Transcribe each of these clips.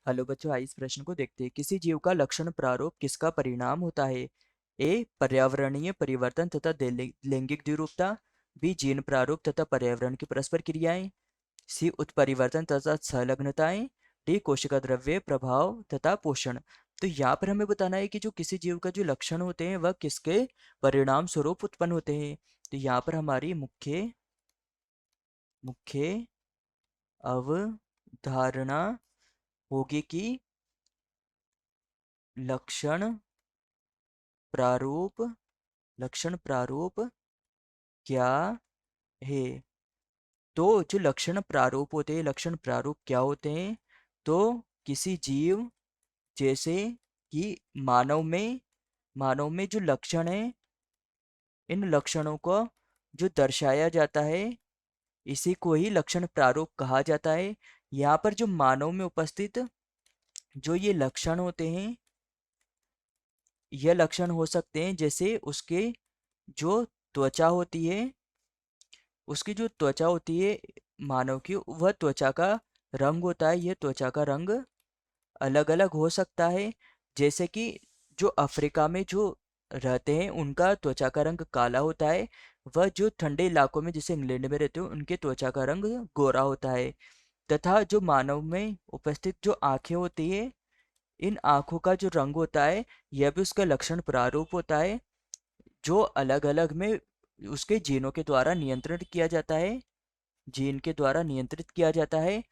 Hello बच्चों, आइए इस प्रश्न को देखते हैं। किसी जीव का लक्षण प्रारूप किसका परिणाम होता है? ए पर्यावरणीय परिवर्तन तथा लैंगिक द्विरूपता। बी जीन प्रारूप तथा पर्यावरण की परस्पर क्रियाएं। सी उत्परिवर्तन तथा संलग्नताएं। डी कोशिका द्रव्य प्रभाव तथा पोषण। तो यहाँ पर हमें बताना है कि जो किसी जीव का जो लक्षण होते हैं वह किसके परिणाम स्वरूप उत्पन्न होते हैं। तो यहाँ पर हमारी मुख्य मुख्य अवधारणा होगी कि लक्षण प्रारूप लक्षण प्रारूप क्या है। तो जो लक्षण प्रारूप होते हैं, लक्षण प्रारूप क्या होते हैं? तो किसी जीव, जैसे कि मानव में जो लक्षण है, इन लक्षणों को जो दर्शाया जाता है, इसी को ही लक्षण प्रारूप कहा जाता है। यहाँ पर जो मानव में उपस्थित जो ये लक्षण होते हैं, यह लक्षण हो सकते हैं जैसे उसके जो त्वचा होती है, उसकी जो त्वचा होती है मानव की, वह त्वचा का रंग होता है, यह त्वचा का रंग अलग अलग हो सकता है। जैसे कि जो अफ्रीका में जो रहते हैं उनका त्वचा का रंग काला होता है, वह जो ठंडे इलाकों में जैसे इंग्लैंड में रहते हैं उनके त्वचा का रंग गोरा होता है। तथा जो मानव में उपस्थित जो आंखें होती है, इन आंखों का जो रंग होता है, यह भी उसका लक्षण प्रारूप होता है, जो अलग अलग में उसके जीनों के द्वारा नियंत्रित किया जाता है, जीन के द्वारा नियंत्रित किया जाता है,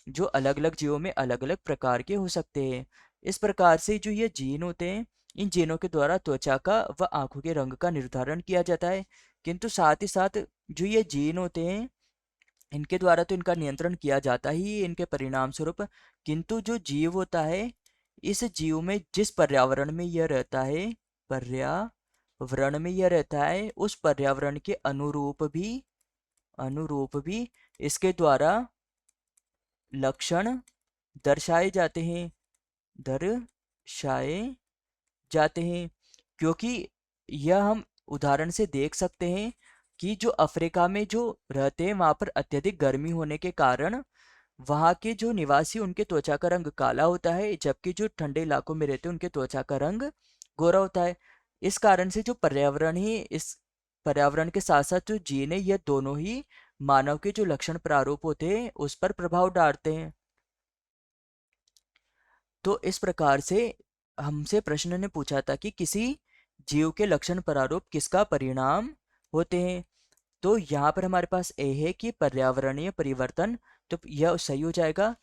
जो अलग अलग जीवों में अलग अलग प्रकार के हो सकते हैं। इस प्रकार से जो ये जीन होते हैं, इन जीनों के द्वारा त्वचा का व आंखों के रंग का निर्धारण किया जाता है। किंतु साथ ही साथ जो ये जीन होते हैं, इनके द्वारा तो इनका नियंत्रण किया जाता ही है इनके परिणाम स्वरूप, किंतु जो जीव होता है, इस जीव में जिस पर्यावरण में यह रहता है, पर्यावरण में यह रहता है, उस पर्यावरण के अनुरूप भी इसके द्वारा लक्षण दर्शाए जाते हैं दर्शाए जाते हैं। क्योंकि यह हम उदाहरण से देख सकते हैं कि जो अफ्रीका में जो रहते हैं वहाँ पर अत्यधिक गर्मी होने के कारण वहाँ के जो निवासी, उनके त्वचा का रंग काला होता है, जबकि जो ठंडे इलाकों में रहते हैं उनके त्वचा का रंग गोरा होता है। इस कारण से जो पर्यावरण ही, इस पर्यावरण के साथ साथ जो जीन है, यह दोनों ही मानव के जो लक्षण प्रारूप होते हैं उस पर प्रभाव डालते हैं। तो इस प्रकार से हमसे प्रश्न ने पूछा था कि किसी जीव के लक्षण प्रारूप किसका परिणाम होते हैं। तो यहाँ पर हमारे पास ए है कि पर्यावरणीय परिवर्तन, तो यह सही हो जाएगा।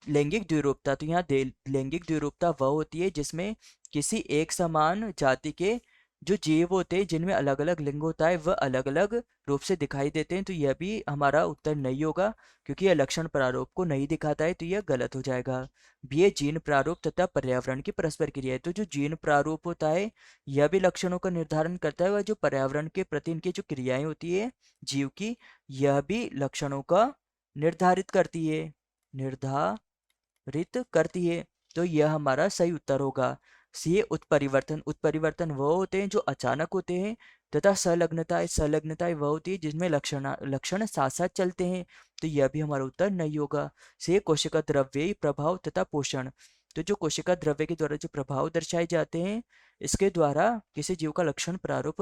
लैंगिक द्विरूपता, तो यहाँ लैंगिक द्विरूपता वह होती है जिसमें किसी एक समान जाति के जो जीव होते हैं जिनमें अलग अलग लिंग होता है, वह अलग अलग रूप से दिखाई देते हैं। तो यह भी हमारा उत्तर नहीं होगा, क्योंकि यह लक्षण प्रारूप को नहीं दिखाता है, तो यह गलत हो जाएगा। बी है जीन प्रारूप तथा पर्यावरण की परस्पर क्रिया है। तो जो जीन प्रारूप होता है, यह भी लक्षणों का निर्धारण करता है, वह जो पर्यावरण के प्रति इनकी जो क्रियाएं होती है जीव की, यह भी लक्षणों का निर्धारित करती है निर्धारित करती है। तो यह हमारा सही उत्तर होगा। सी है उत्परिवर्तन। उत्परिवर्तन वह होते हैं जो अचानक होते हैं, तथा संलग्नताएं वह होती है जिसमें लक्षण साथ साथ चलते हैं। तो यह भी हमारा उत्तर नहीं होगा। सी है कोशिका द्रव्य प्रभाव तथा पोषण। तो जो कोशिका द्रव्य के द्वारा जो प्रभाव दर्शाए जाते हैं, इसके द्वारा किसी जीव का लक्षण प्रारूप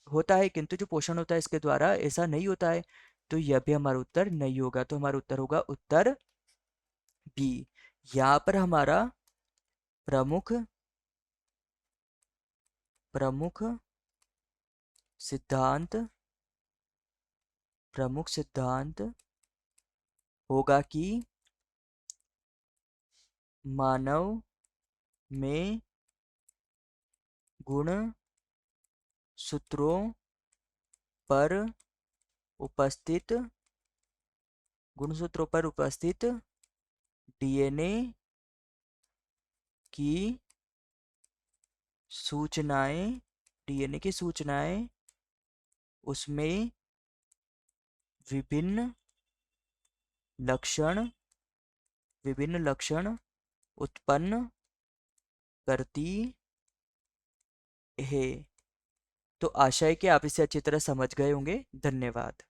होता है, किंतु जो पोषण होता है इसके द्वारा ऐसा नहीं होता है। तो यह भी हमारा उत्तर नहीं होगा। तो हमारा उत्तर होगा उत्तर बी। यहाँ पर हमारा प्रमुख प्रमुख सिद्धांत प्रमुख सिद्धांत होगा कि मानव में गुण सूत्रों पर उपस्थित डीएनए की सूचनाएं उसमें विभिन्न लक्षण उत्पन्न करती है। तो आशा है कि आप इसे अच्छी तरह समझ गए होंगे। धन्यवाद।